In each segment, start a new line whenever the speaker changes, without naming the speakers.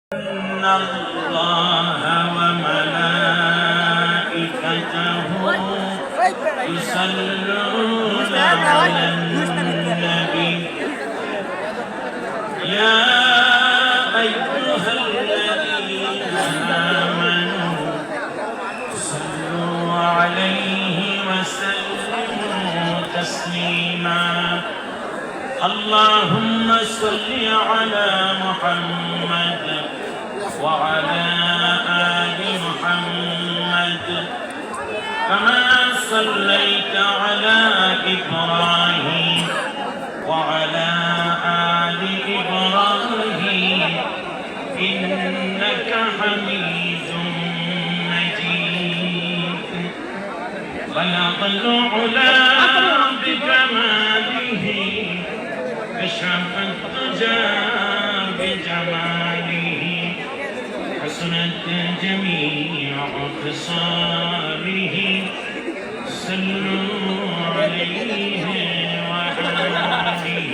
إن الله وملائكته يصلون على النبي يا أيها الذين آمنوا صلوا عليه وسلموا تسليما اللهم صل على محمد وعلى آل محمد كما صليت على إبراهيم وعلى آل إبراهيم إنك حميد مجيد بلغ العلا بجماله كشف الدجى بجماله حسنت جميع خصاله صلوا عليه وآله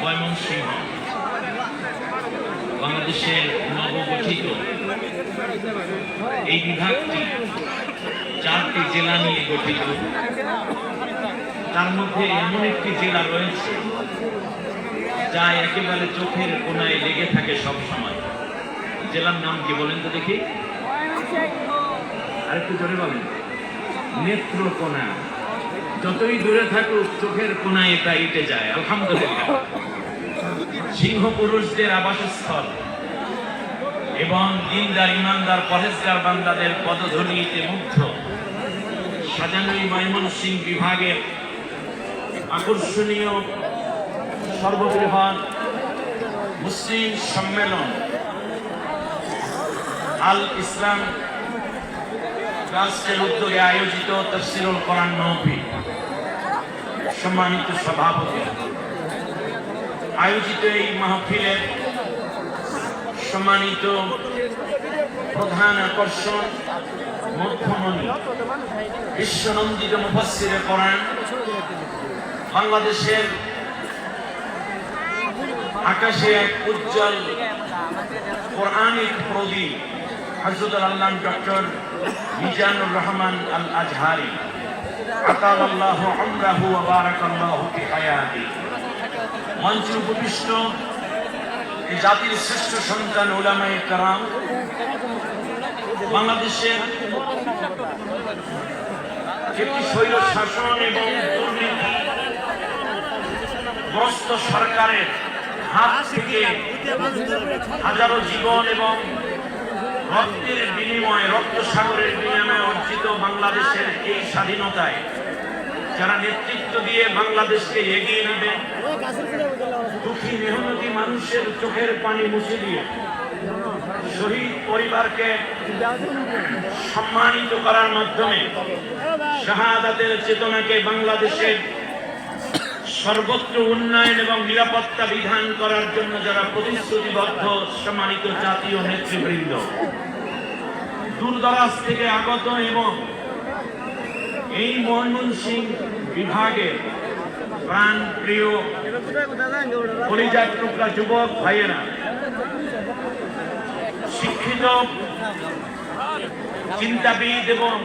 ومنصف বাংলাদেশের নবগঠিত এই বিভাগটি 4টি জেলা নিয়ে গঠিত। তার মধ্যে এমন একটি জেলা রয়েছে যা একেবারে চোখের কোণায় লেগে থাকে সব সময়। জেলার নাম কি বলেন তো দেখি, আরেকটু জোরে বলেন। নেত্রকোনা। যতই দূরে থাকুক চোখের কোণায় এটা ইটে যায়। আলহামদুলিল্লাহ। সিংহ পুরুষদের আবাসস্থল এবং দিনদার ইমানদার পরেজগার বান্দাদের পদধূলিতে মুগ্ধ সাজানোই ময়মনসিংহ বিভাগের আকর্ষণীয় সর্ববৃহৎ মুসলিম সম্মেলন আল ইসলাম রাষ্ট্রের উদ্যোগে আয়োজিত তাফসীরুল কোরআন মাহফিল। সম্মানিত সভাপতি, আয়োজিত এই মাহফিলের সম্মানিত প্রধান আকর্ষণ মধ্যমণি বিশ্বনন্দিত মুফাসসিরে কোরআন, বাংলাদেশের আকাশে এক উজ্জ্বল কোরআনিক প্রদীপ হযরত আল্লামা ডক্টর মিজানুর রহমান আল আজহারি আতালাল্লাহু উমরাহু ওয়া বারাকাল্লাহু ফি হায়াতি। মঞ্চে উপবিষ্ট এই জাতির শ্রেষ্ঠ সন্তান উলামায়ে কেরাম, বাংলাদেশের একটি স্বৈর শাসন এবং দুর্নীতিগ্রস্ত সরকারের হাত থেকে হাজারো জীবন এবং রক্তের বিনিময়ে, রক্ত সাগরের বিনিময়ে অর্জিত বাংলাদেশের এই স্বাধীনতায় যারা নেতৃত্ব দিয়ে বাংলাদেশকে এগিয়ে নেবে, দুঃখী মেহনতি মানুষের চোখের পানি মুছে দিয়ে শহীদ পরিবারকে সম্মানিত করার মাধ্যমে শাহাদাতের চেতনাকে বাংলাদেশের সর্বত্র উন্নয়ন এবং নিরাপত্তা বিধান করার জন্য যারা প্রতিশ্রুতিবদ্ধ সম্মানিত জাতীয় নেতৃবৃন্দ, দূরদরাজ থেকে আগত এবং এই ময়মনসিংহ বিভাগের প্রাণ প্রিয় কলিজার টুকরা যুবক ভাইয়েরা, শিক্ষিত চিন্তাবিদ এবং